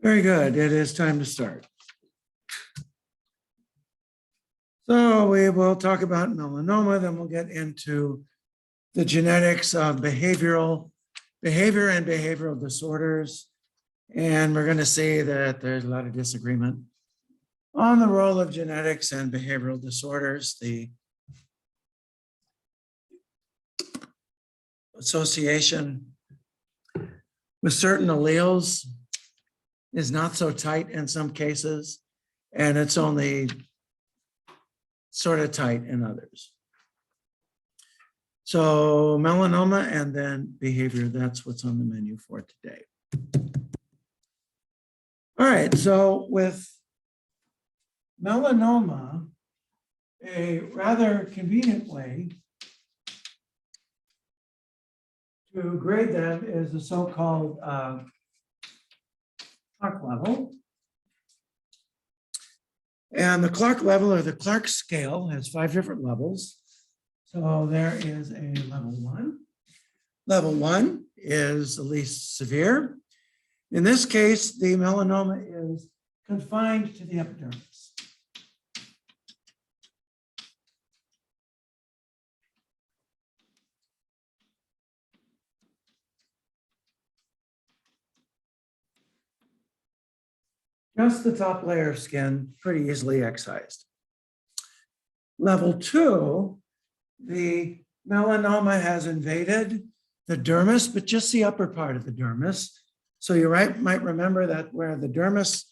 Very good. It is time to start. So we will talk about melanoma, then we'll get into the genetics of behavior and behavioral disorders. And we're going to see that there's a lot of disagreement on the role of genetics and behavioral disorders. The association with certain alleles is not so tight in some cases, and it's only sort of tight in others. So melanoma and then behavior, that's what's on the menu for today. All right, so with melanoma, a rather convenient way to grade them is the so-called Clark level. And the Clark level or the Clark scale has 5 different levels. So there is a level 1. Level 1 is the least severe. In this case, the melanoma is confined to the epidermis. Just the top layer of skin, pretty easily excised. Level 2, the melanoma has invaded the dermis, but just the upper part of the dermis. So you might remember that where the dermis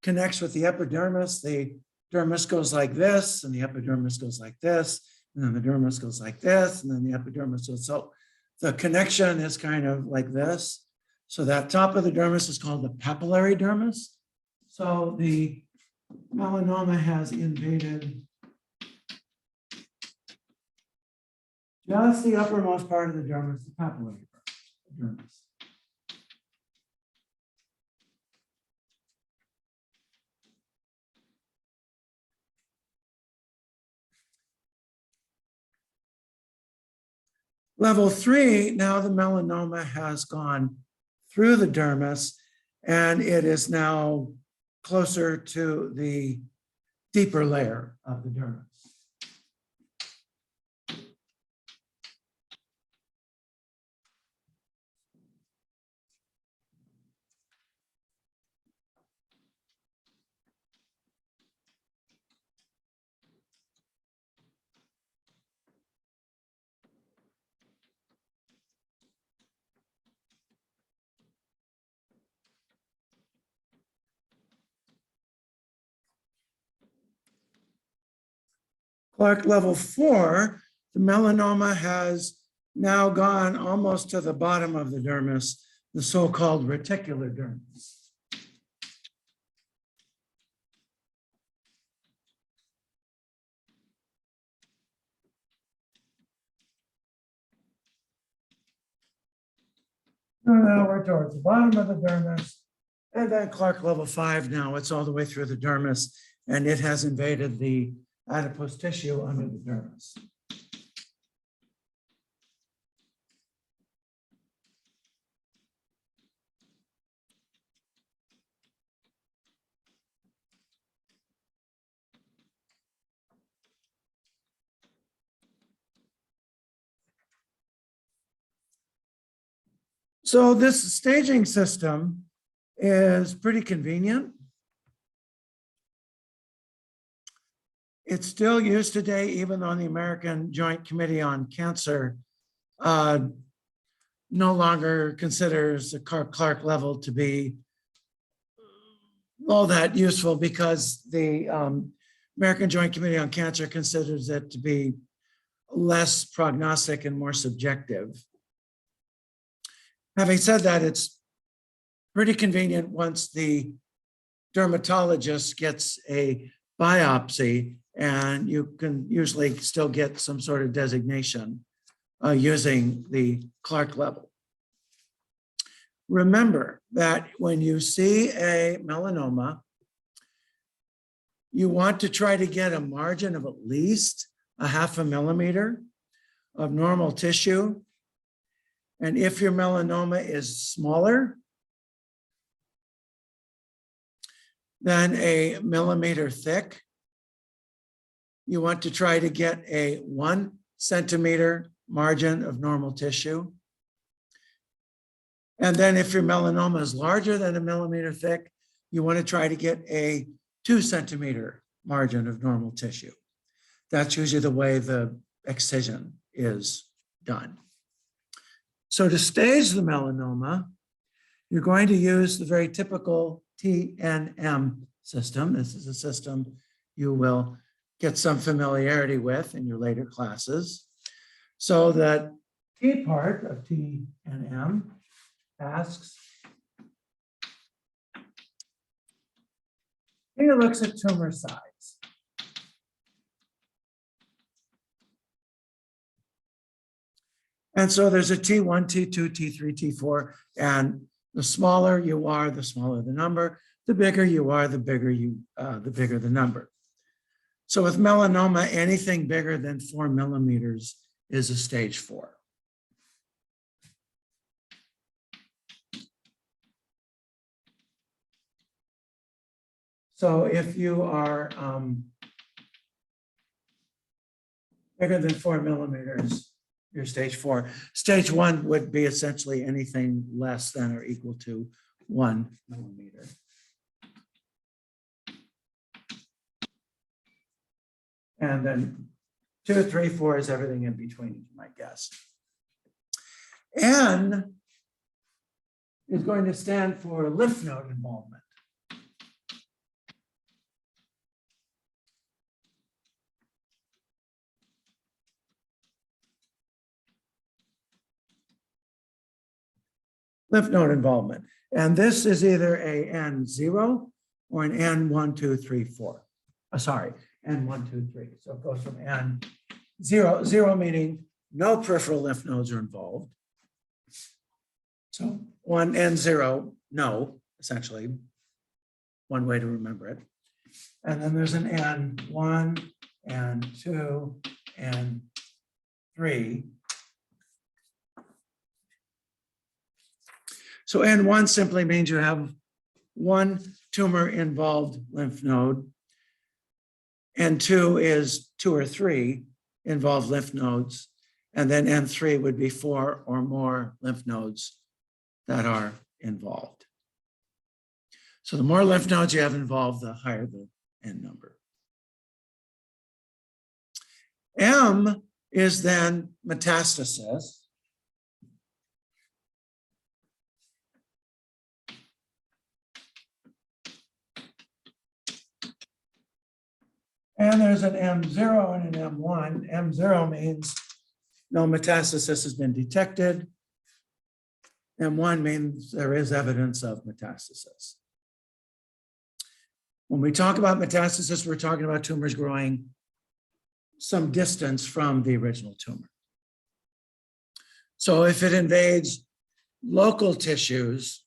connects with the dermis goes like this, and the epidermis goes like this, and then the dermis goes like this, and then the epidermis goes. So the connection is kind of like this. So that top of the dermis is called the papillary dermis. So the melanoma has invaded just the uppermost part of the dermis, the papillary dermis. Level 3, now the melanoma has gone through the dermis and it is now closer to the deeper layer of the dermis. Clark level 4, the melanoma has now gone almost to the bottom of the dermis, the so-called reticular dermis. Now we're towards the bottom of the dermis. And then Clark level 5 now, it's all the way through the dermis, and it has invaded the adipose tissue under the dermis. So this staging system is pretty convenient. It's still used today, even though the American Joint Committee on Cancer no longer considers the Clark level to be all that useful, because the American Joint Committee on Cancer considers it to be less prognostic and more subjective. Having said that, it's pretty convenient once the dermatologist gets a biopsy, and you can usually still get some sort of designation using the Clark level. Remember that when you see a melanoma, you want to try to get a margin of at least a 0.5 millimeter of normal tissue. And if your melanoma is smaller than a millimeter thick, you want to try to get a 1 centimeter margin of normal tissue. And then if your melanoma is larger than a millimeter thick, you want to try to get a 2 centimeter margin of normal tissue. That's usually the way the excision is done. So to stage the melanoma, you're going to use the very typical TNM system. This is a system you will get some familiarity with in your later classes. So that T part of TNM asks, here looks at tumor size. And so there's a T1, T2, T3, T4, and the smaller you are, the smaller the number. The bigger you are, the bigger the number. So with melanoma, anything bigger than 4 millimeters is a stage 4. So if you are bigger than 4 millimeters, you're stage 4. Stage 1 would be essentially anything less than or equal to 1 millimeter. And then 2, 3, 4 is everything in between, you might guess. N is going to stand for lymph node involvement. Lymph node involvement. And this is either a N0 or an N1, 2, 3, 4. Sorry, N1, 2, 3. So it goes from N0, 0 meaning no peripheral lymph nodes are involved. So one N0, no, essentially, one way to remember it. And then there's an N1, N2, N3. So N1 simply means you have one tumor-involved lymph node. N2 is 2 or 3 involved lymph nodes. And then N3 would be 4 or more lymph nodes that are involved. So the more lymph nodes you have involved, the higher the N number. M is then metastasis. And there's an M0 and an M1. M0 means no metastasis has been detected. M1 means there is evidence of metastasis. When we talk about metastasis, we're talking about tumors growing some distance from the original tumor. So if it invades local tissues,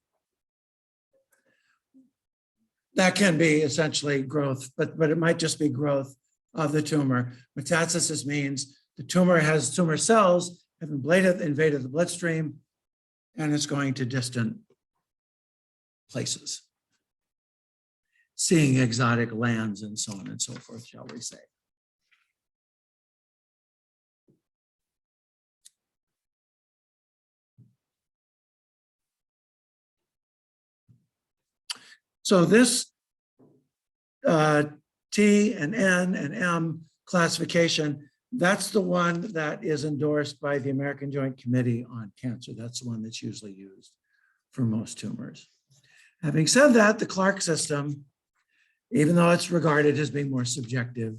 that can be essentially growth, but it might just be growth of the tumor. Metastasis means the tumor cells have invaded the bloodstream, and it's going to distant places, seeing exotic lands and so on and so forth, shall we say. So this T and N and M classification, that's the one that is endorsed by the American Joint Committee on Cancer. That's the one that's usually used for most tumors. Having said that, the Clark system, even though it's regarded as being more subjective,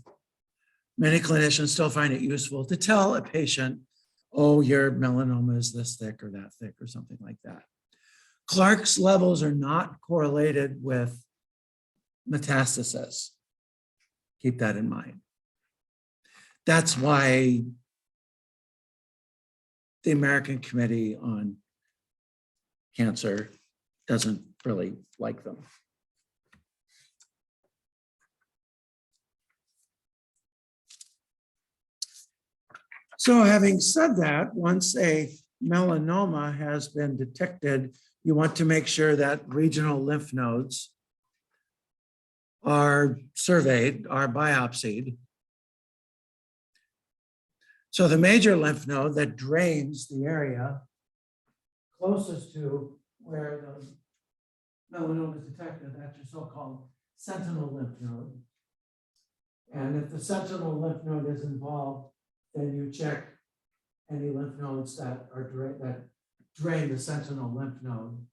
many clinicians still find it useful to tell a patient, oh, your melanoma is this thick or that thick or something like that. Clark's levels are not correlated with metastasis. Keep that in mind. That's why the American Committee on Cancer doesn't really like them. So having said that, once a melanoma has been detected, you want to make sure that regional lymph nodes are surveyed, are biopsied. So the major lymph node that drains the area closest to where the melanoma is detected, that's your so-called sentinel lymph node. And if the sentinel lymph node is involved, then you check any lymph nodes that drain the sentinel lymph node.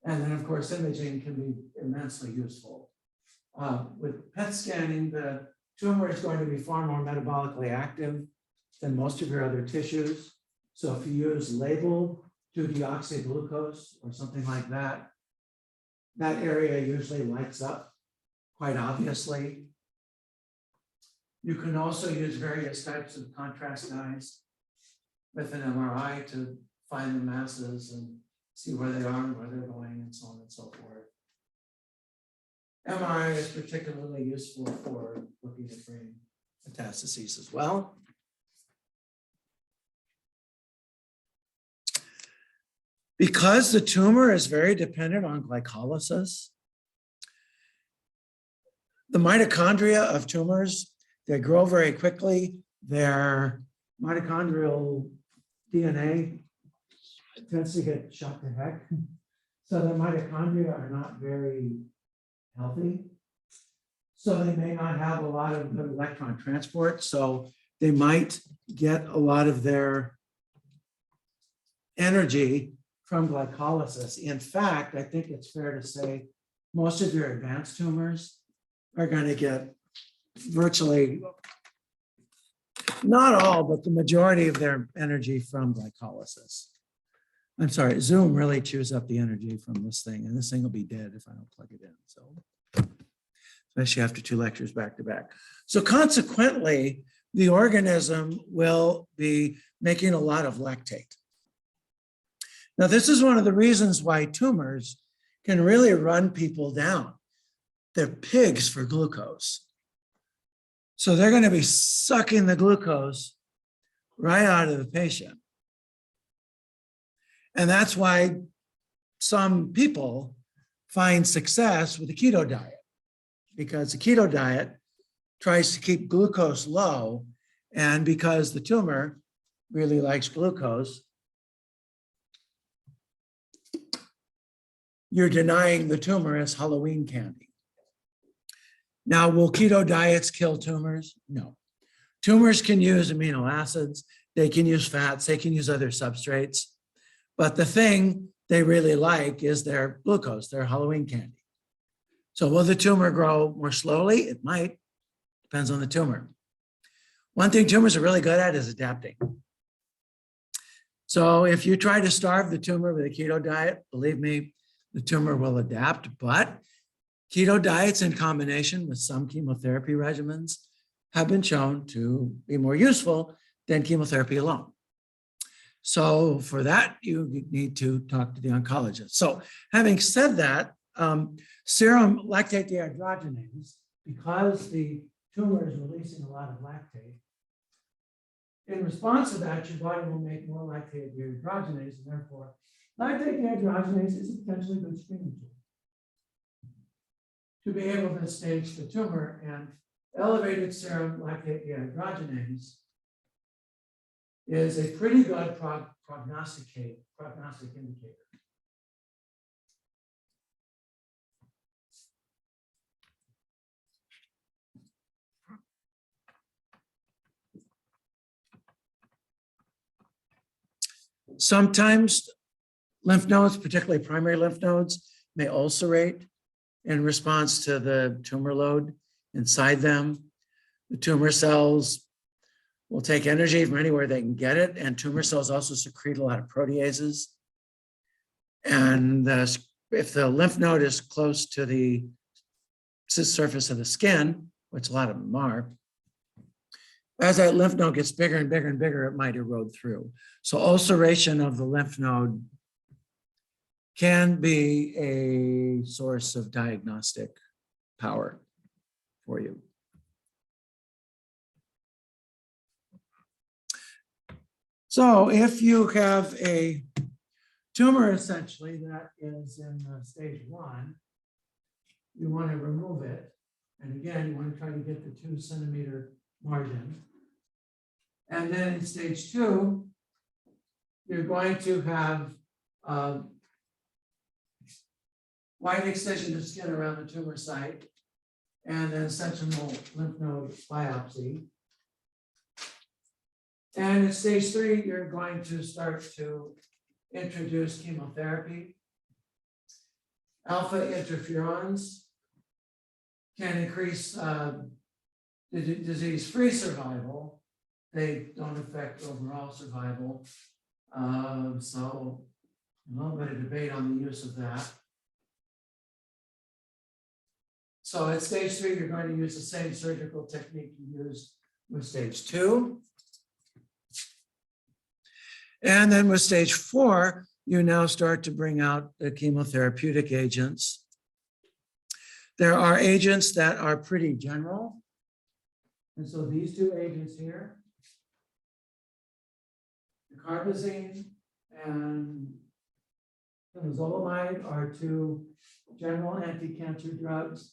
And then, of course, imaging can be immensely useful. With PET scanning, the tumor is going to be far more metabolically active than most of your other tissues. So if you use labeled 2-deoxyglucose or something like that, that area usually lights up quite obviously. You can also use various types of contrast dyes with an MRI to find the masses and see where they are and where they're going and so on and so forth. MRI is particularly useful for looking at brain metastases as well. Because the tumor is very dependent on glycolysis, the mitochondria of tumors, they grow very quickly. Their mitochondrial DNA tends to get shot to heck. So their mitochondria are not very healthy. So they may not have a lot of electron transport. So they might get a lot of their energy from glycolysis. In fact, I think it's fair to say most of your advanced tumors are going to get virtually, not all, but the majority of their energy from glycolysis. I'm sorry, Zoom really chews up the energy from this thing, and this thing will be dead if I don't plug it in. So, especially after 2 lectures back to back. So consequently, the organism will be making a lot of lactate. Now, this is one of the reasons why tumors can really run people down. They're pigs for glucose. So they're going to be sucking the glucose right out of the patient. And that's why some people find success with the keto diet, because the keto diet tries to keep glucose low. And because the tumor really likes glucose, you're denying the tumor as Halloween candy. Now, will keto diets kill tumors? No. Tumors can use amino acids, they can use fats, they can use other substrates. But the thing they really like is their glucose, their Halloween candy. So will the tumor grow more slowly? It might, Depends on the tumor. One thing tumors are really good at is adapting. So if you try to starve the tumor with a keto diet, believe me, the tumor will adapt, but keto diets in combination with some chemotherapy regimens have been shown to be more useful than chemotherapy alone. So for that, you need to talk to the oncologist. So having said that, serum lactate dehydrogenase, because the tumor is releasing a lot of lactate, in response to that, your body will make more lactate dehydrogenase, and therefore lactate dehydrogenase is a potentially good screening tool to be able to stage the tumor. And elevated serum lactate dehydrogenase is a pretty good prognostic indicator. Sometimes lymph nodes, particularly primary lymph nodes, may ulcerate in response to the tumor load inside them. The tumor cells will take energy from anywhere they can get it, and tumor cells also secrete a lot of proteases. And if the lymph node is close to the surface of the skin, which a lot of them are, as that lymph node gets bigger and bigger and bigger, it might erode through. So ulceration of the lymph node can be a source of diagnostic power for you. So if you have a tumor essentially that is in stage 1, you want to remove it. And again, you want to try to get the 2 centimeter margin. And then in stage 2, you're going to have wide excision of skin around the tumor site, and then sentinel lymph node biopsy. And in stage 3, you're going to start to introduce chemotherapy. Alpha interferons can increase the disease-free survival. They don't affect overall survival. So a little bit of debate on the use of that. So at stage 3, you're going to use the same surgical technique you used with stage 2. And then with stage 4, you now start to bring out the chemotherapeutic agents. There are agents that are pretty general. And so these 2 agents here, the carbazine and temozolomide, are 2 general anti-cancer drugs.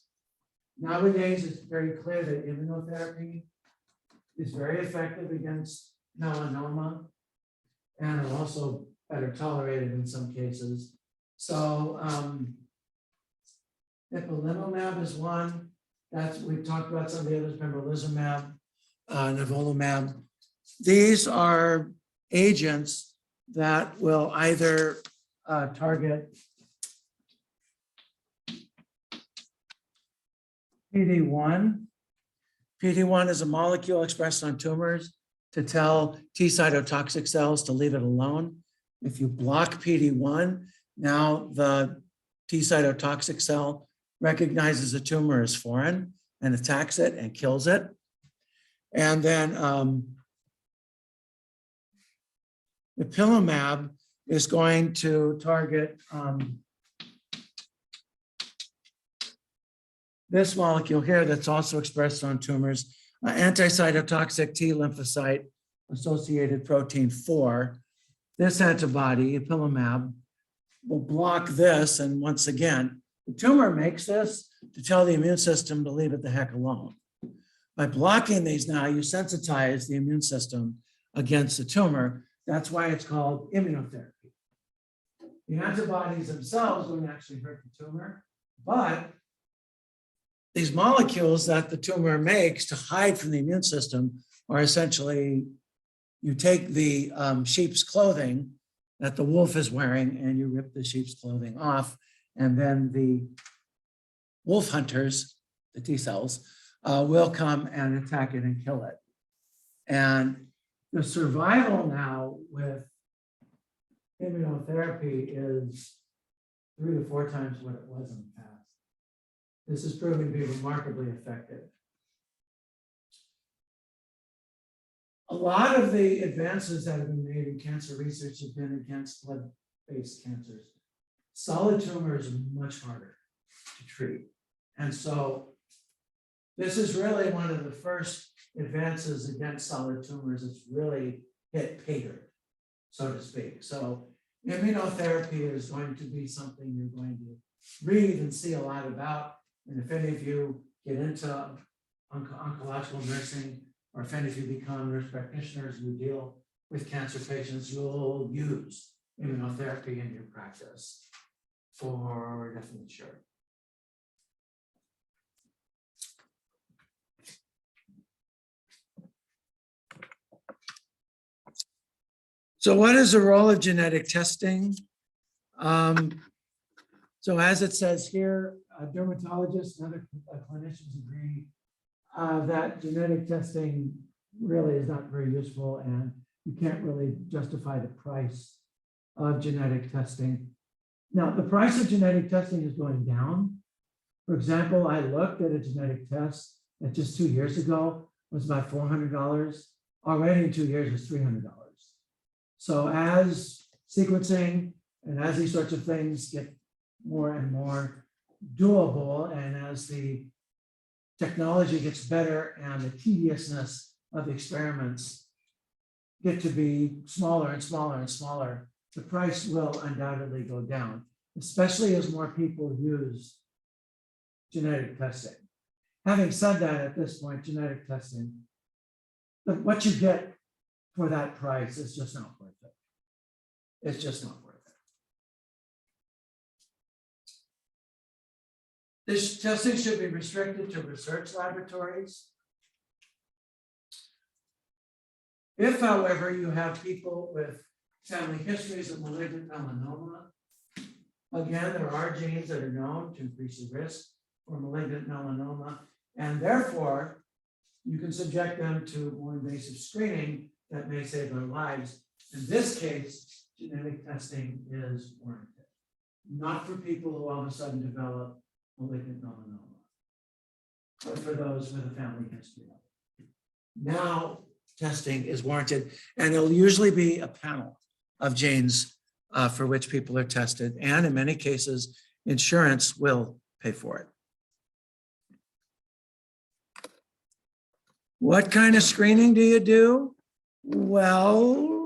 Nowadays, it's very clear that immunotherapy is very effective against melanoma and are also better tolerated in some cases. So ipilimumab is one. We've talked about some of the others, pembrolizumab, nivolumab. These are agents that will either target PD-1. PD-1 is a molecule expressed on tumors to tell T cytotoxic cells to leave it alone. If you block PD-1, now the T cytotoxic cell recognizes the tumor as foreign and attacks it and kills it. And then ipilimumab is going to target this molecule here that's also expressed on tumors, anti-cytotoxic T lymphocyte associated protein 4. This antibody, ipilimumab, will block this. And once again, the tumor makes this to tell the immune system to leave it the heck alone. By blocking these now, you sensitize the immune system against the tumor. That's why it's called immunotherapy. The antibodies themselves don't actually hurt the tumor, but these molecules that the tumor makes to hide from the immune system are essentially, you take the sheep's clothing that the wolf is wearing and you rip the sheep's clothing off, and then the wolf hunters, the T cells, will come and attack it and kill it. And the survival now with immunotherapy is 3 to 4 times what it was in the past. This is proving to be remarkably effective. A lot of the advances that have been made in cancer research have been against blood-based cancers. Solid tumors are much harder to treat. And so this is really one of the first advances against solid tumors that's really hit pay dirt, so to speak. So immunotherapy is going to be something you're going to read and see a lot about. And if any of you get into oncological nursing, or if any of you become nurse practitioners who deal with cancer patients, you'll use immunotherapy in your practice for definite sure. So what is the role of genetic testing? So as it says here, dermatologists and other clinicians agree that genetic testing really is not very useful, and you can't really justify the price of genetic testing. Now, the price of genetic testing is going down. For example, I looked at a genetic test that just 2 years ago was about $400. Already in 2 years it's $300. So as sequencing and as these sorts of things get more and more doable, and as the technology gets better and the tediousness of the experiments get to be smaller and smaller and smaller, the price will undoubtedly go down, especially as more people use genetic testing. Having said that, at this point, genetic testing, what you get for that price is just not worth it. It's just not worth it. This testing should be restricted to research laboratories. If, however, you have people with family histories of malignant melanoma, again, there are genes that are known to increase the risk for malignant melanoma, and therefore, you can subject them to more invasive screening that may save their lives. In this case, genetic testing is warranted, not for people who all of a sudden develop malignant melanoma, but for those with a family history of it. Now, testing is warranted, and it'll usually be a panel of genes for which people are tested, and in many cases, insurance will pay for it. What kind of screening do you do? Well,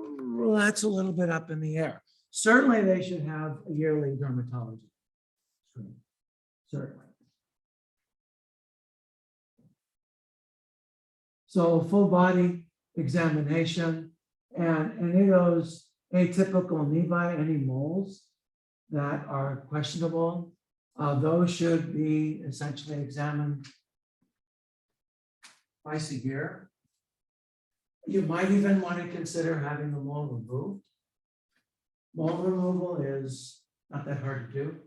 that's a little bit up in the air. Certainly, they should have a yearly dermatology screening. Certainly. So full body examination, and any of those atypical nevi, any moles that are questionable, those should be essentially examined twice a year. You might even want to consider having the mole removed. Mole removal is not that hard to do.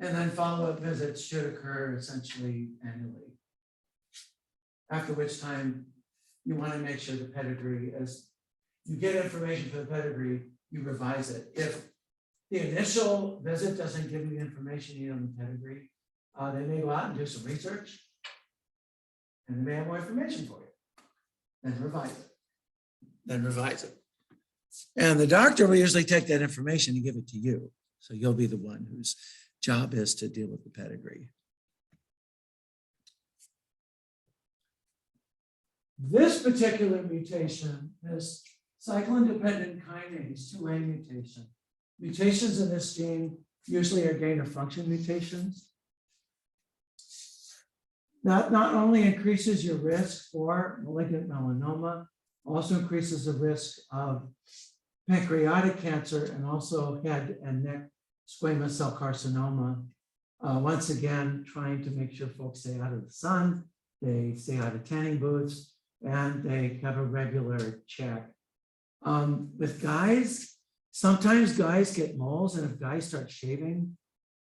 And then follow-up visits should occur essentially annually. After which time you want to make sure the pedigree, as you get information for the pedigree, you revise it. If the initial visit doesn't give you the information you need on the pedigree, they may go out and do some research, and they may have more information for you. Then revise it. Then revise it. And the doctor will usually take that information and give it to you. So you'll be the one whose job is to deal with the pedigree. This particular mutation, this cyclin-dependent kinase 2A mutation, mutations in this gene usually are gain-of-function mutations. That not only increases your risk for malignant melanoma, also increases the risk of pancreatic cancer and also head and neck squamous cell carcinoma. Once again, trying to make sure folks stay out of the sun, they stay out of tanning booths, and they have a regular check. With guys, sometimes guys get moles, and if guys start shaving,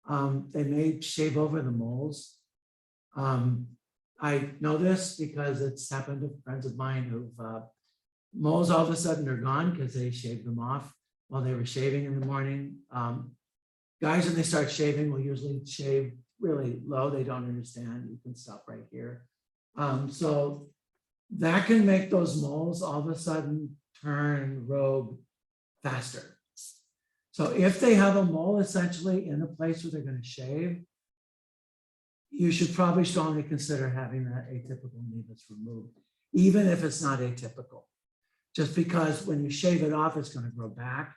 they may shave over the moles. I know this because it's happened to friends of mine who've moles all of a sudden are gone because they shaved them off while they were shaving in the morning. Guys, when they start shaving, will usually shave really low. They don't understand. You can stop right here. So that can make those moles all of a sudden turn rogue faster. So if they have a mole essentially in a place where they're going to shave, you should probably strongly consider having that atypical nevus removed, even if it's not atypical. Just because when you shave it off, it's going to grow back.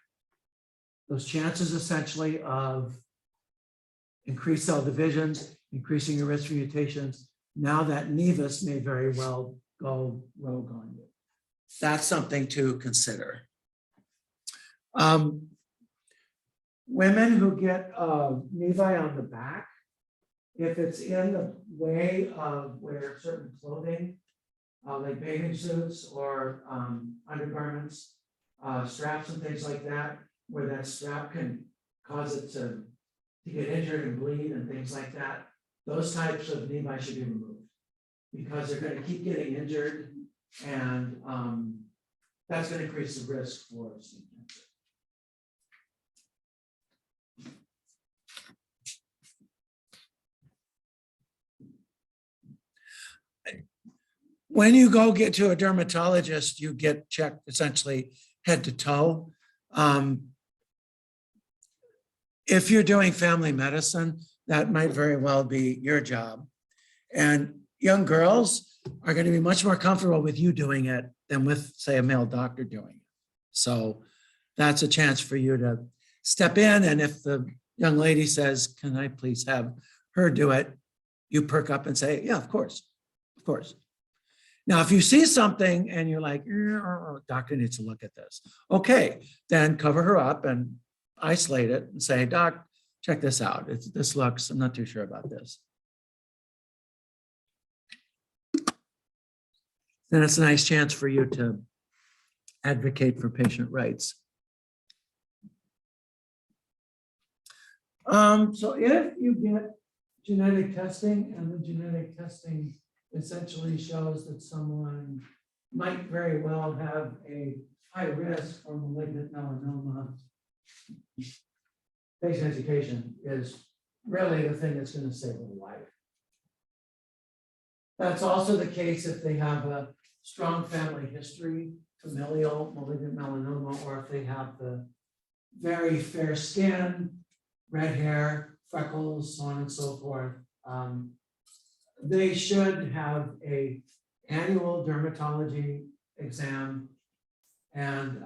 Those chances essentially of increased cell divisions, increasing your risk for mutations, now that nevus may very well go rogue on you. That's something to consider. Women who get nevi on the back, if it's in the way of where certain clothing, like bathing suits or undergarments, straps and things like that, where that strap can cause it to get injured and bleed and things like that, those types of nevi should be removed because they're going to keep getting injured, and that's going to increase the risk for skin cancer. When you go get to a dermatologist, you get checked essentially head to toe. If you're doing family medicine, that might very well be your job. And young girls are going to be much more comfortable with you doing it than with, say, a male doctor doing it. So that's a chance for you to step in. And if the young lady says, can I please have her do it? You perk up and say, yeah, of course, of course. Now, if you see something and you're like, doctor needs to look at this. Okay, then cover her up and isolate it and say, doc, check this out. This looks, I'm not too sure about this. Then it's a nice chance for you to advocate for patient rights. So if you get genetic testing and the genetic testing essentially shows that someone might very well have a high risk for malignant melanoma, patient education is really the thing that's going to save a life. That's also the case if they have a strong family history, familial malignant melanoma, or if they have the very fair skin, red hair, freckles, so on and so forth. They should have an annual dermatology exam and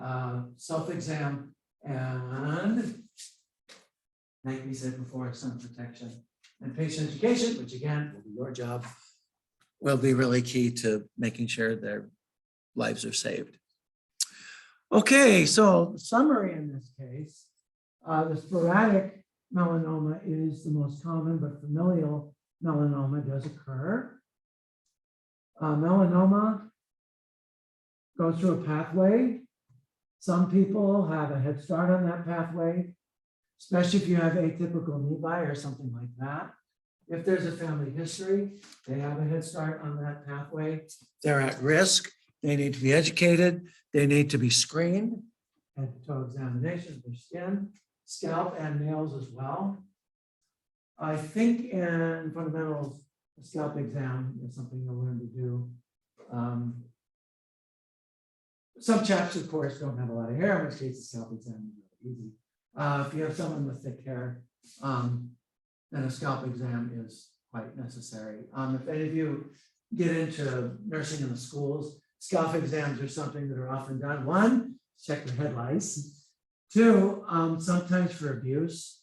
self-exam, and like we said before, sun protection and patient education, which again will be your job, will be really key to making sure their lives are saved. Okay, so summary in this case, the sporadic melanoma is the most common, but familial melanoma does occur. Melanoma goes through a pathway. Some people have a head start on that pathway, especially if you have atypical nevi or something like that. If there's a family history, they have a head start on that pathway. They're at risk. They need to be educated. They need to be screened. Head to toe examination of their skin, scalp, and nails as well. I think in fundamentals, a scalp exam is something you'll learn to do. Some chaps, of course, don't have a lot of hair, in which case the scalp exam is really easy. If you have someone with thick hair, then a scalp exam is quite necessary. If any of you get into nursing in the schools, scalp exams are something that are often done. One, check your head lice. Two, sometimes for abuse.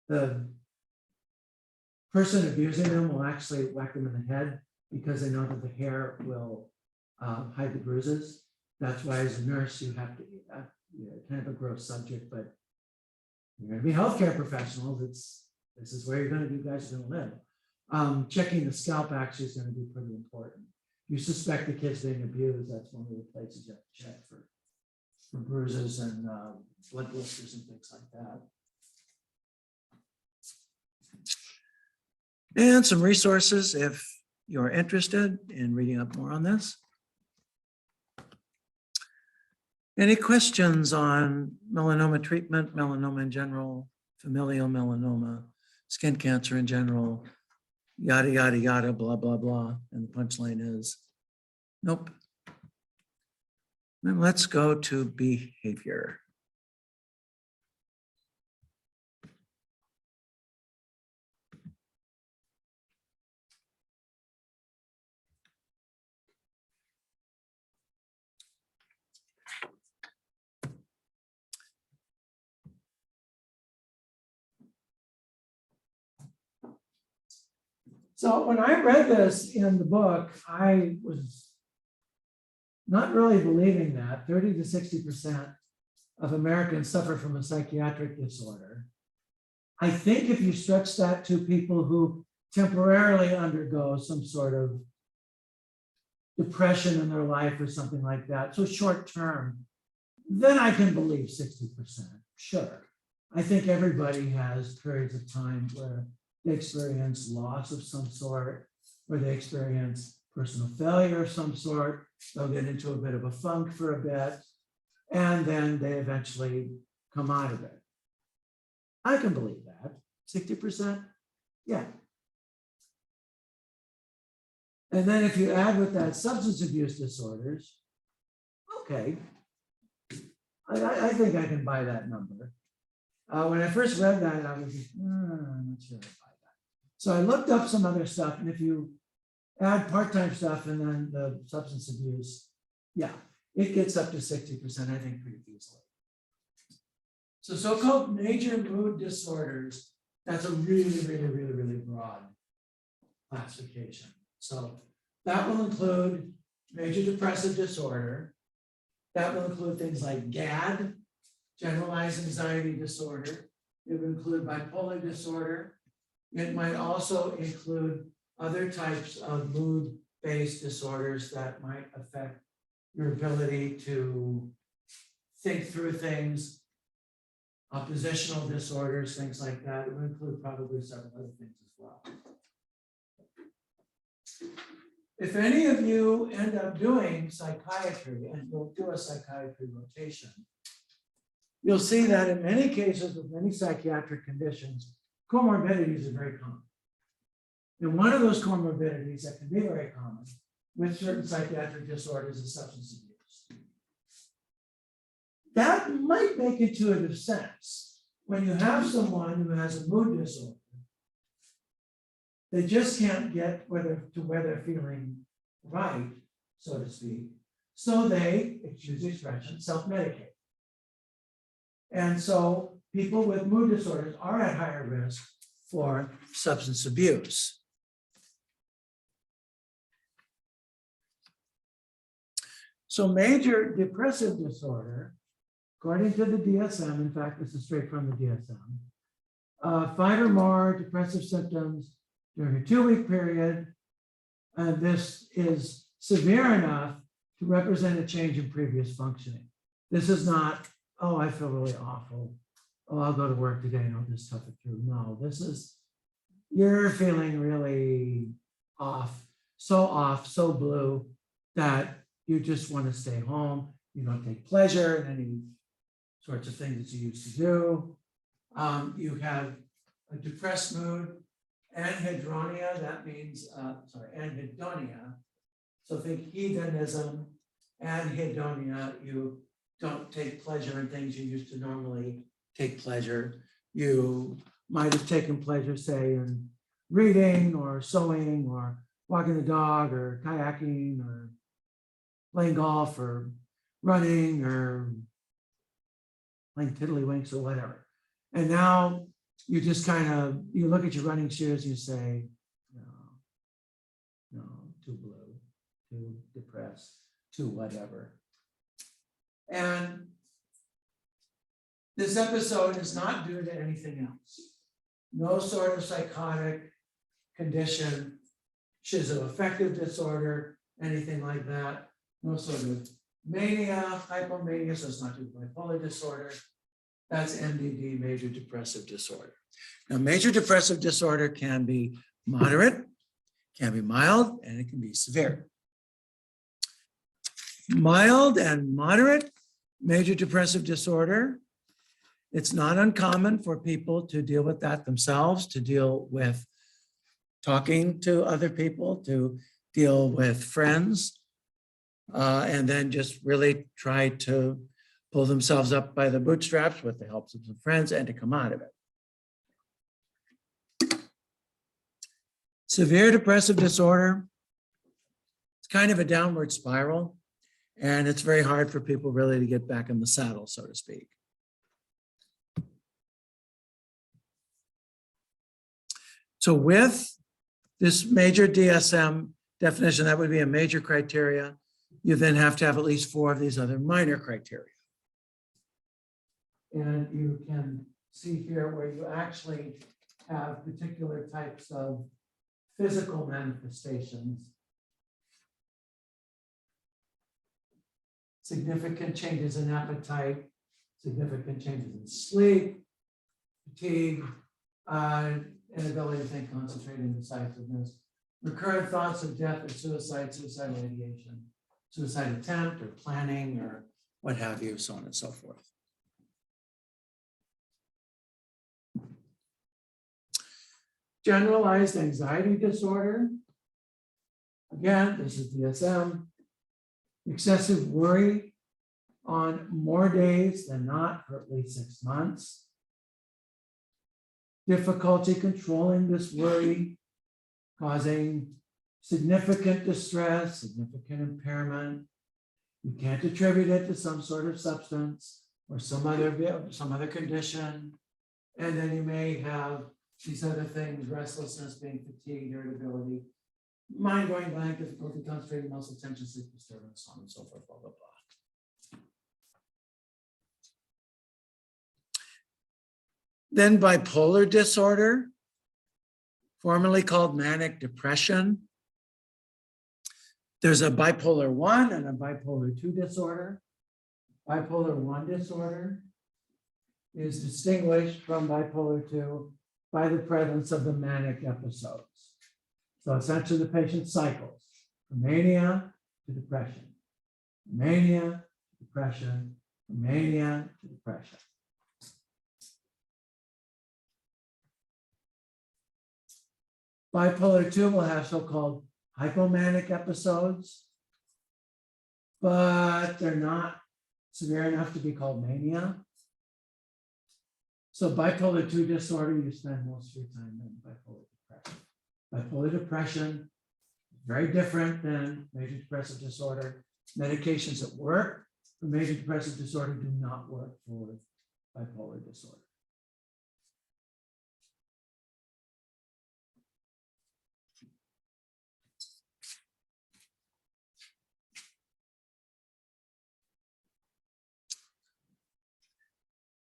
The person abusing them will actually whack them in the head because they know that the hair will hide the bruises. That's why as a nurse, you have to, kind of a gross subject, but you're going to be healthcare professionals. This is where you guys are going to live. Checking the scalp actually is going to be pretty important. You suspect the kid's being abused, that's one of the places you have to check for bruises and blood blisters and things like that. And some resources if you're interested in reading up more on this. Any questions on melanoma treatment, melanoma in general, familial melanoma, skin cancer in general, yada, yada, yada, blah, blah, blah. And the punchline is, nope. Then let's go to behavior. So when I read this in the book, I was not really believing that 30 to 60% of Americans suffer from a psychiatric disorder. I think if you stretch that to people who temporarily undergo some sort of depression in their life or something like that, so short term, then I can believe 60%, sure. I think everybody has periods of time where they experience loss of some sort, where they experience personal failure of some sort. They'll get into a bit of a funk for a bit, and then they eventually come out of it. I can believe that. 60%, yeah. And then if you add with that substance abuse disorders, okay, I think I can buy that number. When I first read that, I was like, I'm not sure I buy that. So I looked up some other stuff, and if you add part-time stuff and then the substance abuse, yeah, it gets up to 60%, I think, pretty easily. So so-called major mood disorders, that's a really, really, really, really broad classification. So that will include major depressive disorder. That will include things like GAD, generalized anxiety disorder. It will include bipolar disorder. It might also include other types of mood-based disorders that might affect your ability to think through things, oppositional disorders, things like that. It will include probably several other things as well. If any of you end up doing psychiatry and you'll do a psychiatry rotation, you'll see that in many cases with many psychiatric conditions, comorbidities are very common. And one of those comorbidities that can be very common with certain psychiatric disorders is substance abuse. That might make intuitive sense. When you have someone who has a mood disorder, they just can't get where they're feeling right, so to speak. So they, excuse the expression, self-medicate. And so people with mood disorders are at higher risk for substance abuse. So major depressive disorder, according to the DSM, in fact, this is straight from the DSM, 5 or more depressive symptoms during a 2-week period. And this is severe enough to represent a change in previous functioning. This is not, oh, I feel really awful. Oh, I'll go to work today and I'll just tough it through. No, this is, you're feeling really off, so blue that you just want to stay home. You don't take pleasure in any sorts of things that you used to do. You have a depressed mood, anhedonia, that means, anhedonia. So think hedonism, anhedonia, you don't take pleasure in things you used to normally take pleasure. You might have taken pleasure, say, in reading or sewing or walking the dog or kayaking or playing golf or running or playing tiddlywinks or whatever. And now you just kind of, you look at your running shoes and you say, no, too blue, too depressed, too whatever. And this episode is not due to anything else. No sort of psychotic condition, schizoaffective disorder, anything like that. No sort of mania, hypomania, so it's not due to bipolar disorder. That's MDD, major depressive disorder. Now, major depressive disorder can be moderate, can be mild, and it can be severe. Mild and moderate major depressive disorder. It's not uncommon for people to deal with that themselves, to deal with talking to other people, to deal with friends, and then just really try to pull themselves up by the bootstraps with the help of some friends and to come out of it. Severe depressive disorder, it's kind of a downward spiral, and it's very hard for people really to get back in the saddle, so to speak. So with this major DSM definition, that would be a major criteria. You then have to have at least 4 of these other minor criteria. And you can see here where you actually have particular types of physical manifestations. Significant changes in appetite, significant changes in sleep, fatigue, inability to think, concentrate, indecisiveness, recurrent thoughts of death or suicide, suicidal ideation, suicide attempt or planning or what have you, so on and so forth. Generalized anxiety disorder. Again, this is DSM. Excessive worry on more days than not for at least 6 months. Difficulty controlling this worry, causing significant distress, significant impairment. You can't attribute it to some sort of substance or some other condition. And then you may have these other things: restlessness, being fatigued, irritability, mind going blank, difficulty concentrating, muscle tension, sleep disturbance, so on and so forth, blah, blah, blah. Then bipolar disorder, formerly called manic depression. There's a bipolar 1 and a bipolar 2 disorder. Bipolar 1 disorder is distinguished from bipolar 2 by the presence of the manic episodes. So essentially the patient cycles from mania to depression, mania to depression, mania to depression. Bipolar 2 will have so-called hypomanic episodes, but they're not severe enough to be called mania. So bipolar 2 disorder, you spend most of your time in bipolar depression. Bipolar depression, very different than major depressive disorder. Medications that work for major depressive disorder do not work for bipolar disorder.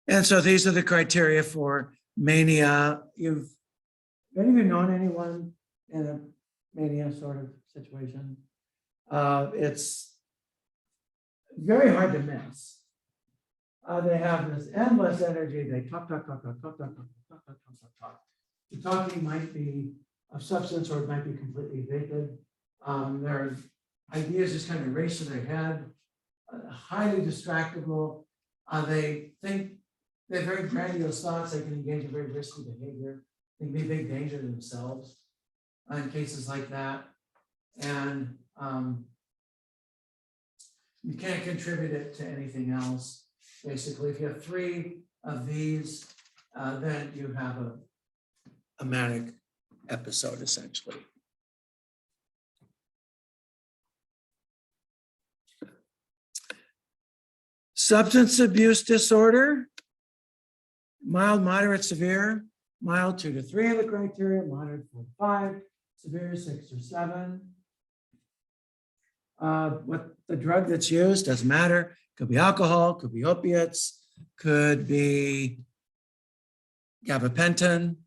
And so these are the criteria for mania. Have any of you known anyone in a mania sort of situation? It's very hard to miss. They have this endless energy. They talk. The talking might be of substance or it might be completely vapid. Their ideas just kind of race to their head, highly distractible. They think they have very grandiose thoughts. They can engage in very risky behavior. They can be a big danger to themselves in cases like that. And you can't contribute it to anything else. Basically, if you have 3 of these, then you have a manic episode, essentially. Substance abuse disorder, mild, moderate, severe. Mild 2 to 3 of the criteria, moderate 4 to 5, severe 6 or 7. What the drug that's used doesn't matter. Could be alcohol, could be opiates, could be gabapentin,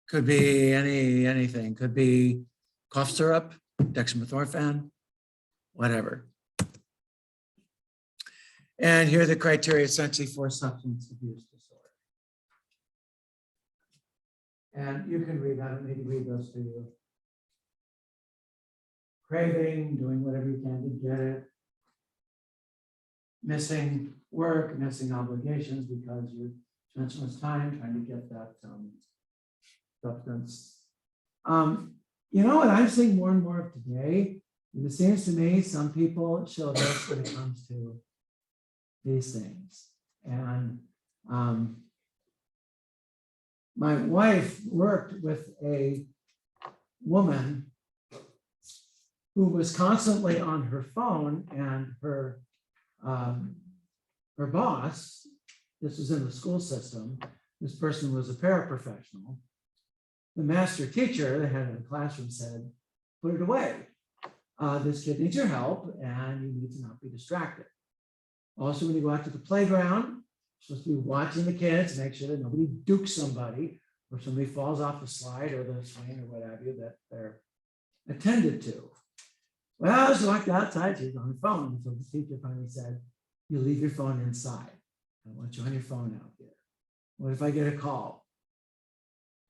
could be anything, could be cough syrup, dextromethorphan, whatever. And here are the criteria essentially for substance abuse disorder. And you can read, I don't need to read those to you. Craving, doing whatever you can to get it. Missing work, missing obligations because you spent so much time trying to get that substance. You know what I'm seeing more and more of today? It seems to me some people show this when it comes to these things. And my wife worked with a woman who was constantly on her phone, and her boss, this was in the school system, this person was a paraprofessional. The master teacher, the head of the classroom, said, put it away. This kid needs your help and you need to not be distracted. Also, when you go out to the playground, you're supposed to be watching the kids, make sure that nobody dukes somebody or somebody falls off the slide or the swing or what have you that they're attended to. Well, she walked outside, she was on her phone. So the teacher finally said, you leave your phone inside. I don't want you on your phone out there. What if I get a call?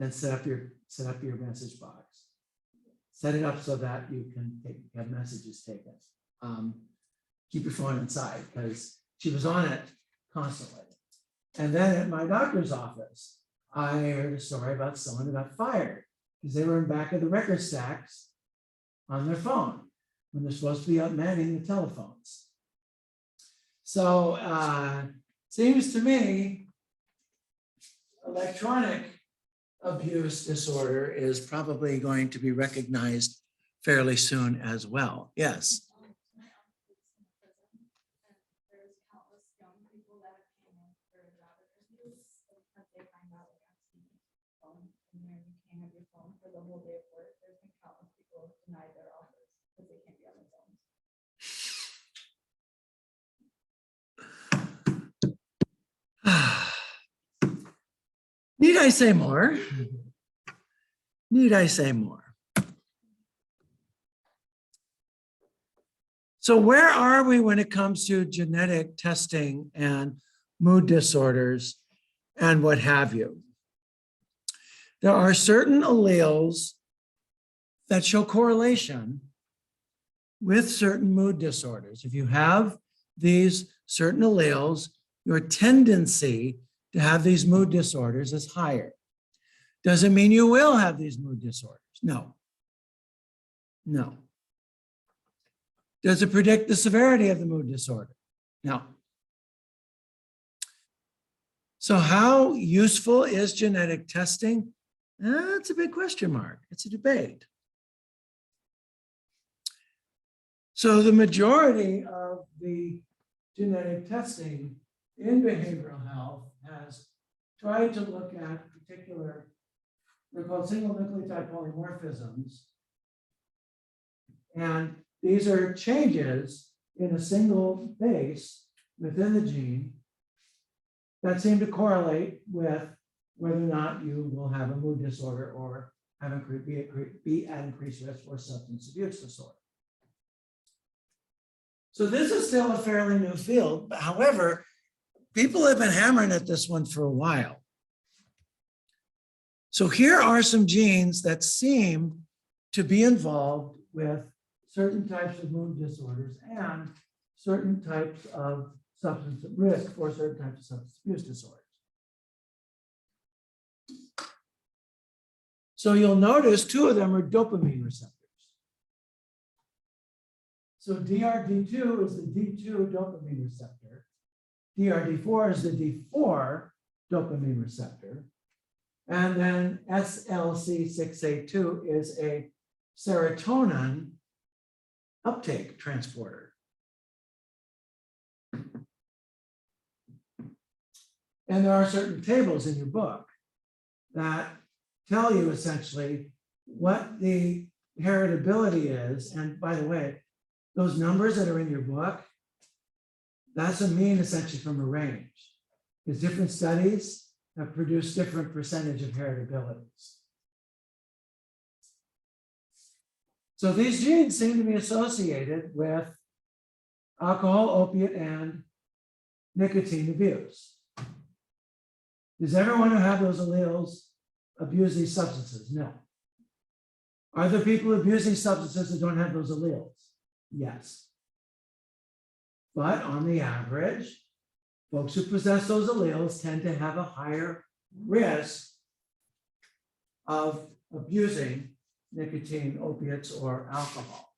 Then set up your message box. Set it up so that you can have messages taken. Keep your phone inside, because she was on it constantly. And then at my doctor's office, I heard a story about someone who got fired because they were in back of the record stacks on their phone when they're supposed to be up manning the telephones. So seems to me electronic abuse disorder is probably going to be recognized fairly soon as well. Yes. Need I say more? Need I say more? So where are we when it comes to genetic testing and mood disorders and what have you? There are certain alleles that show correlation with certain mood disorders. If you have these certain alleles, your tendency to have these mood disorders is higher. Doesn't mean you will have these mood disorders. No. No. Does it predict the severity of the mood disorder? No. So how useful is genetic testing? That's a big question mark. It's a debate. So the majority of the genetic testing in behavioral health has tried to look at particular, they're called single nucleotide polymorphisms. And these are changes in a single base within the gene that seem to correlate with whether or not you will have a mood disorder or be at increased risk for substance abuse disorder. So this is still a fairly new field. However, people have been hammering at this one for a while. So here are some genes that seem to be involved with certain types of mood disorders and certain types of substance risk for certain types of substance abuse disorders. So you'll notice two of them are dopamine receptors. So DRD2 is the D2 dopamine receptor. DRD4 is the D4 dopamine receptor. And then SLC6A2 is a serotonin uptake transporter. And there are certain tables in your book that tell you essentially what the heritability is. And by the way, those numbers that are in your book, that's a mean essentially from a range. Because different studies have produced different percentage of heritabilities. So these genes seem to be associated with alcohol, opiate, and nicotine abuse. Does everyone who have those alleles abuse these substances? No. Are there people who abuse these substances that don't have those alleles? Yes. But on the average, folks who possess those alleles tend to have a higher risk of abusing nicotine, opiates, or alcohol.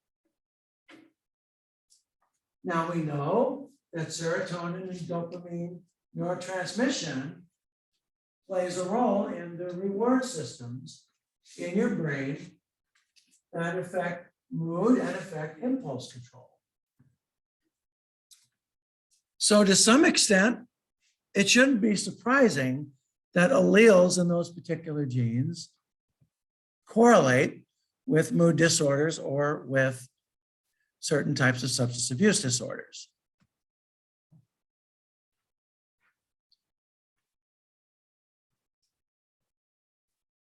Now we know that serotonin and dopamine neurotransmission plays a role in the reward systems in your brain that affect mood and affect impulse control. So to some extent, it shouldn't be surprising that alleles in those particular genes correlate with mood disorders or with certain types of substance abuse disorders.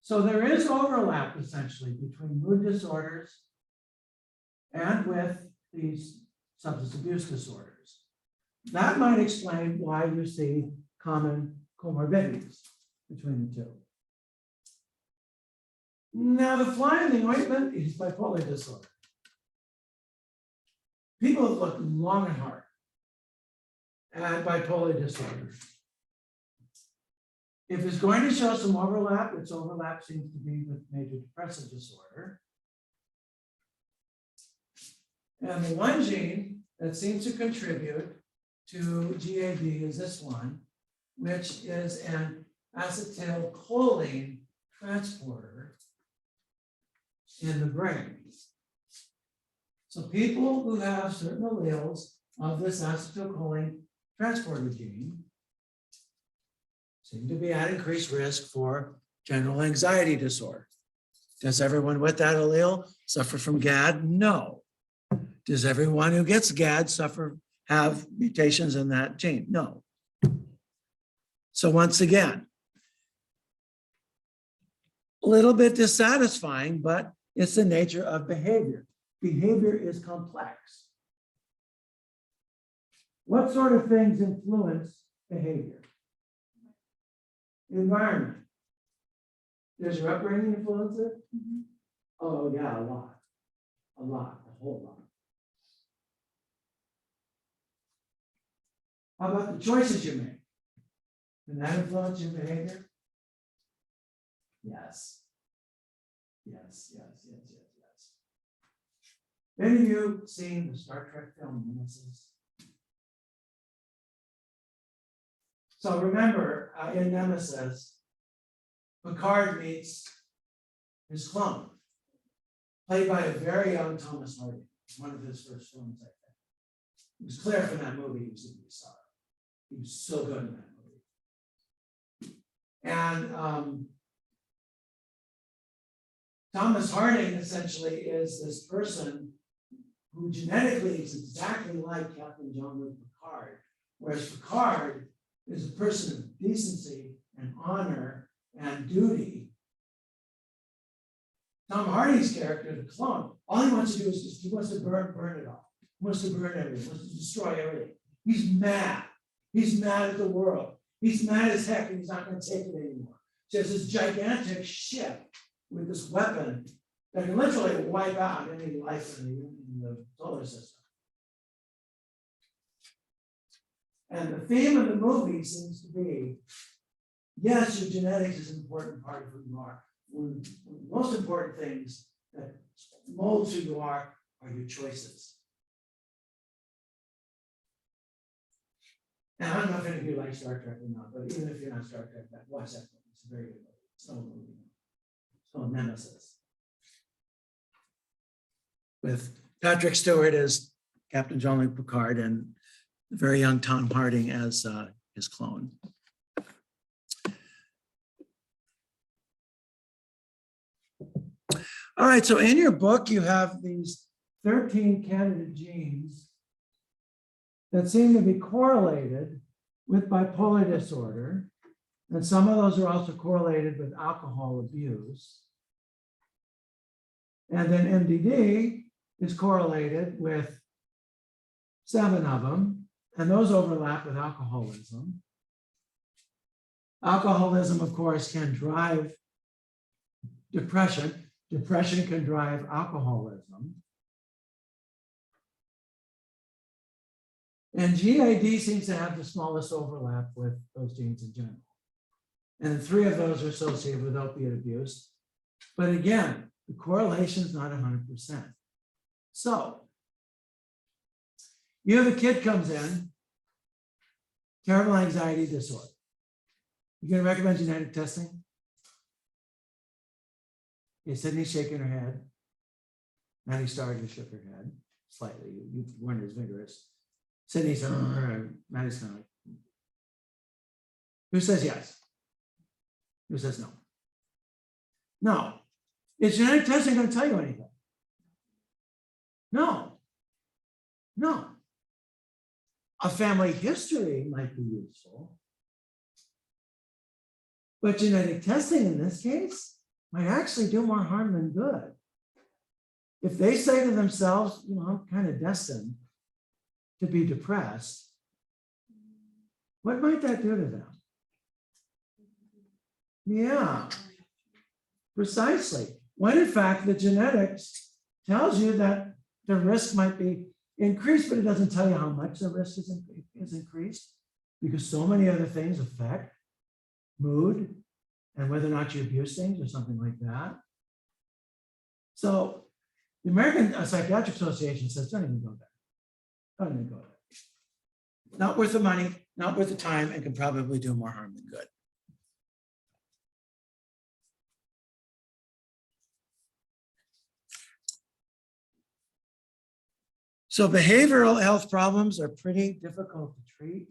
So there is overlap essentially between mood disorders and with these substance abuse disorders. That might explain why you see common comorbidities between the two. Now, the fly in the ointment is bipolar disorder. People have looked long and hard at bipolar disorder. If it's going to show some overlap, its overlap seems to be with major depressive disorder. And the one gene that seems to contribute to GAD is this one, which is an acetylcholine transporter in the brain. So people who have certain alleles of this acetylcholine transporter gene seem to be at increased risk for general anxiety disorder. Does everyone with that allele suffer from GAD? No. Does everyone who gets GAD have mutations in that gene? No. So once again, a little bit dissatisfying, but it's the nature of behavior. Behavior is complex. What sort of things influence behavior? Environment. Does your upbringing influence it? Mm-hmm. Oh yeah, a lot, a whole lot. How about the choices you make? Can that influence your behavior? Yes. Yes. Any of you seen the Star Trek film Nemesis? So remember, in Nemesis, Picard meets his clone, played by a very young Thomas Hardy, one of his first films, I think. It was clear from that movie he was going to be a star. He was so good in that movie. And Thomas Harding essentially is this person who genetically is exactly like Captain Jean-Luc Picard, whereas Picard is a person of decency and honor and duty. Tom Hardy's character, the clone, all he wants to do is just, he wants to burn it all. He wants to burn everything, he wants to destroy everything. He's mad. He's mad at the world. He's mad as heck and he's not going to take it anymore. So there's this gigantic ship with this weapon that can literally wipe out any life in the solar system. And the theme of the movie seems to be, yes, your genetics is an important part of who you are. One of the most important things that molds who you are your choices. And I don't know if any of you like Star Trek or not, but even if you're not Star Trek, watch that movie. It's a very good movie. It's an old movie. It's called Nemesis. With Patrick Stewart as Captain Jean-Luc Picard and the very young Tom Harding as his clone. All right, so in your book, you have these 13 candidate genes that seem to be correlated with bipolar disorder. And some of those are also correlated with alcohol abuse. And then MDD is correlated with 7 of them, and those overlap with alcoholism. Alcoholism, of course, can drive depression. Depression can drive alcoholism. And GAD seems to have the smallest overlap with those genes in general. And 3 of those are associated with opiate abuse. But again, the correlation is not 100%. So you have a kid comes in, terrible anxiety disorder. You gonna recommend genetic testing? Yeah, Sydney's shaking her head. Maddie started to shook her head slightly. You weren't as vigorous. Sydney's Maddie's kind of like, who says yes? Who says no? No. Is genetic testing going to tell you anything? No. No. A family history might be useful, but genetic testing in this case might actually do more harm than good. If they say to themselves, you know, I'm kind of destined to be depressed, what might that do to them? Yeah, precisely. When in fact the genetics tells you that the risk might be increased, but it doesn't tell you how much the risk is increased, because so many other things affect mood and whether or not you abuse things or something like that. So the American Psychiatric Association says, don't even go there. Don't even go there. Not worth the money, not worth the time, and can probably do more harm than good. So behavioral health problems are pretty difficult to treat.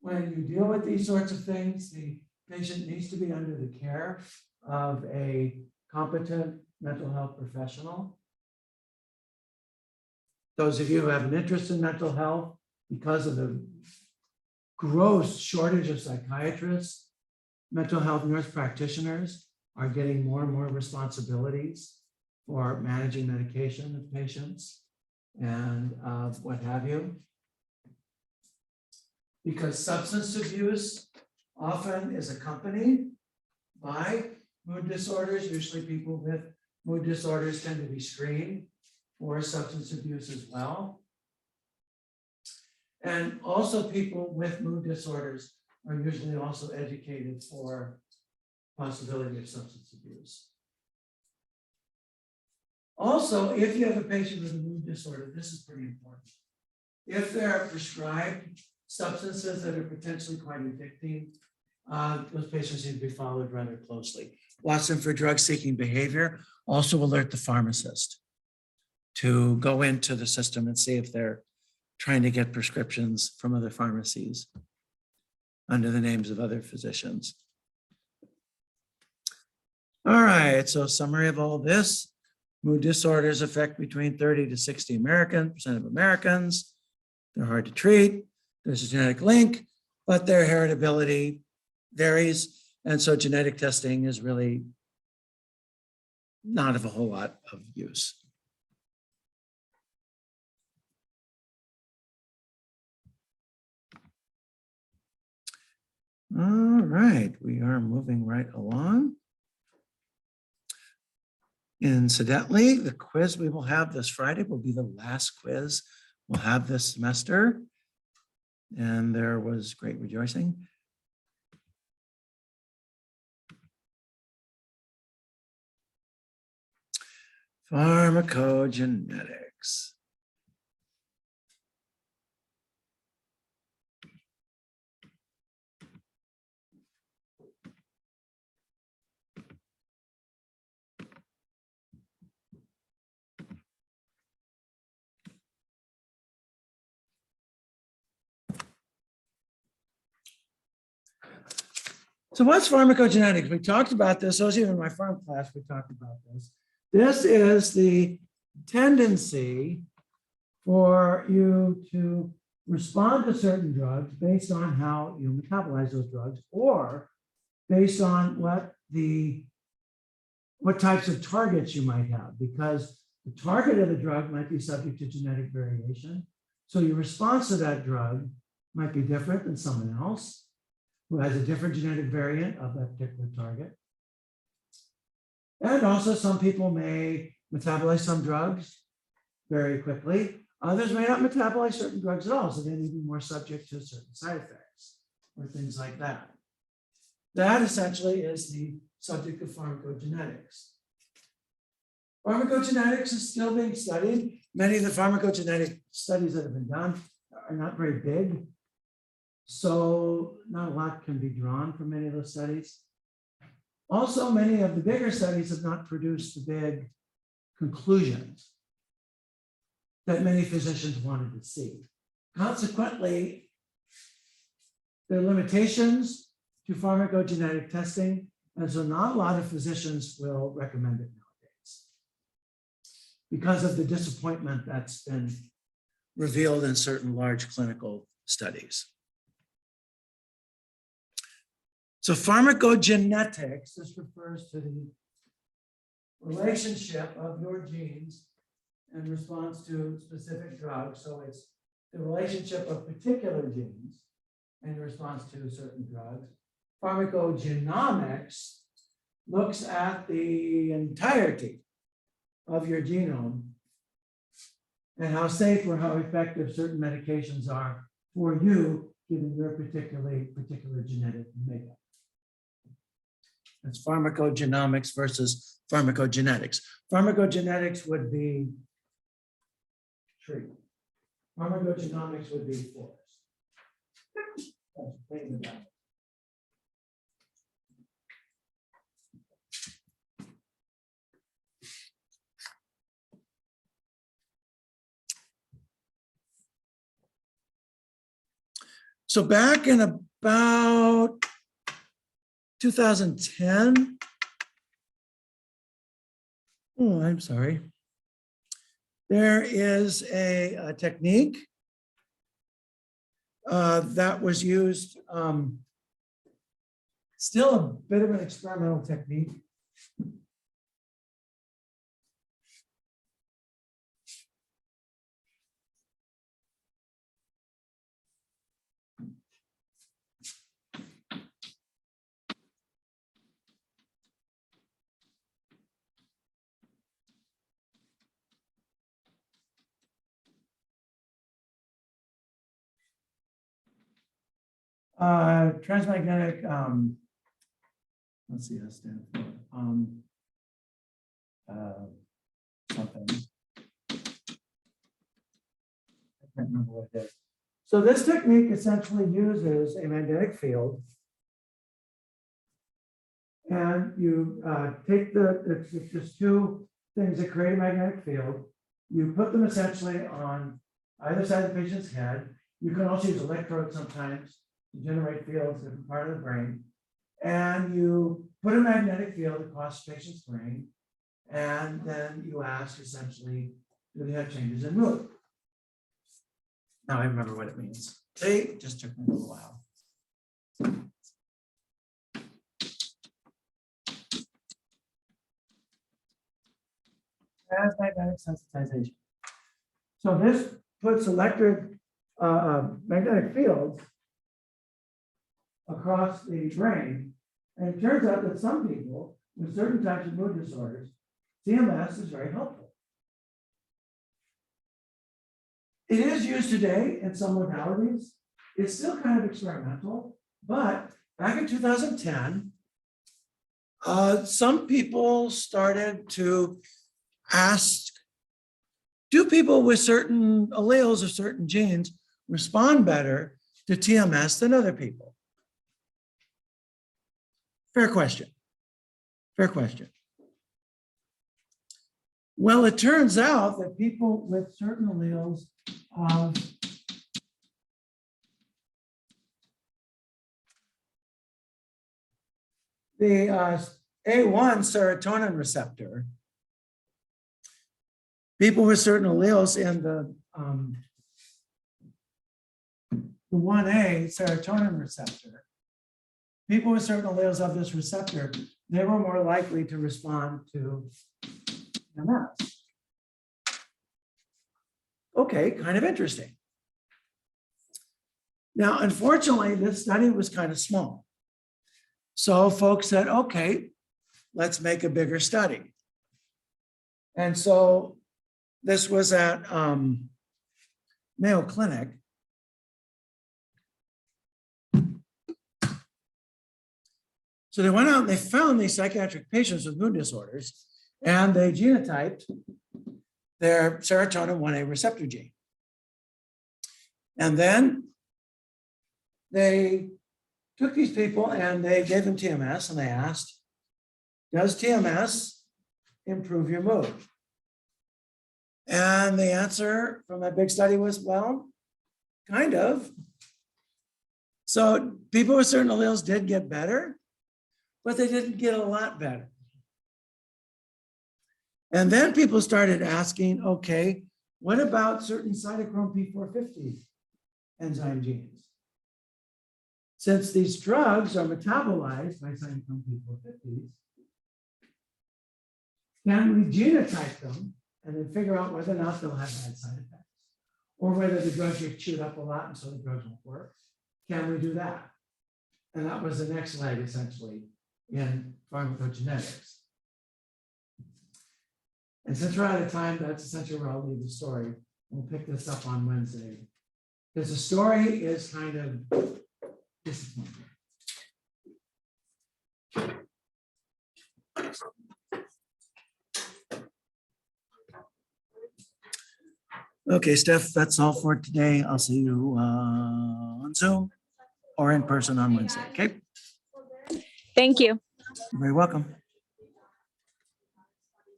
When you deal with these sorts of things, the patient needs to be under the care of a competent mental health professional. Those of you who have an interest in mental health, because of the gross shortage of psychiatrists, mental health nurse practitioners are getting more and more responsibilities for managing medication of patients and what have you. Because substance abuse often is accompanied by mood disorders. Usually people with mood disorders tend to be screened for substance abuse as well. And also people with mood disorders are usually also educated for possibility of substance abuse. Also, if you have a patient with a mood disorder, this is pretty important. If they're prescribed substances that are potentially quite addicting, those patients need to be followed rather closely. Watch them for drug-seeking behavior. Also alert the pharmacist to go into the system and see if they're trying to get prescriptions from other pharmacies under the names of other physicians. All right, so summary of all this. Mood disorders affect between 30 to 60% of Americans. They're hard to treat. There's a genetic link, but their heritability varies. And so genetic testing is really not of a whole lot of use. All right, we are moving right along. Incidentally, the quiz we will have this Friday will be the last quiz we'll have this semester. And there was great rejoicing. Pharmacogenetics. So what's pharmacogenetics? We talked about this. Those of you in my pharm class, we talked about this. This is the tendency for you to respond to certain drugs based on how you metabolize those drugs, or based on what types of targets you might have, because the target of the drug might be subject to genetic variation. So your response to that drug might be different than someone else. who has a different genetic variant of that particular target. And also some people may metabolize some drugs very quickly. Others may not metabolize certain drugs at all, so they may be more subject to certain side effects or things like that. That essentially is the subject of pharmacogenetics. Pharmacogenetics is still being studied. Many of the pharmacogenetic studies that have been done are not very big, so not a lot can be drawn from many of those studies. Also, many of the bigger studies have not produced the big conclusions that many physicians wanted to see. Consequently, there are limitations to pharmacogenetic testing, and so not a lot of physicians will recommend it nowadays because of the disappointment that's been revealed in certain large clinical studies. So pharmacogenetics, this refers to the relationship of your genes in response to specific drugs. So it's the relationship of particular genes in response to certain drugs. Pharmacogenomics looks at the entirety of your genome and how safe or how effective certain medications are for you, given your particular genetic makeup. That's pharmacogenomics versus pharmacogenetics. Pharmacogenetics would be tree. Pharmacogenomics would be forest. So back in about 2010, oh, I'm sorry. There is a technique that was used, still a bit of an experimental technique. Transmagnetic, let's see, that stands for something. I can't remember what it is. So this technique essentially uses a magnetic field, and you take it's just two things that create a magnetic field. You put them essentially on either side of the patient's head. You can also use electrodes sometimes to generate fields in a different part of the brain. And you put a magnetic field across the patient's brain, and then you ask essentially, do they have changes in mood? Now I remember what it means. It just took me a little while. As magnetic sensitization. So this puts electric magnetic fields across the brain, and it turns out that some people with certain types of mood disorders, TMS is very helpful. It is used today in some modalities. It's still kind of experimental, but back in 2010, some people started to ask, do people with certain alleles or certain genes respond better to TMS than other people? Fair question. Fair question. Well, it turns out that people with certain alleles of the A1 serotonin receptor, people with certain alleles in the 1A serotonin receptor, people with certain alleles of this receptor, they were more likely to respond to MS. Okay, kind of interesting. Now, unfortunately, this study was kind of small. So folks said, okay, let's make a bigger study. And so this was at Mayo Clinic. So they went out and they found these psychiatric patients with mood disorders, and they genotyped their serotonin 1A receptor gene. And then they took these people and they gave them TMS and they asked, does TMS improve your mood? And the answer from that big study was, well, kind of. So people with certain alleles did get better, but they didn't get a lot better. And then people started asking, okay, what about certain cytochrome P450 enzyme genes? Since these drugs are metabolized by cytochrome P450s, can we genotype them and then figure out whether or not they'll have bad side effects, or whether the drugs get chewed up a lot and so the drugs won't work? Can we do that? And that was the next leg, essentially, in pharmacogenetics. And since we're out of time, that's essentially where I'll leave the story. We'll pick this up on Wednesday, because the story is kind of disappointing. Okay, Steph, that's all for today. I'll see you on Zoom or in person on Wednesday, okay? Thank you. You're very welcome.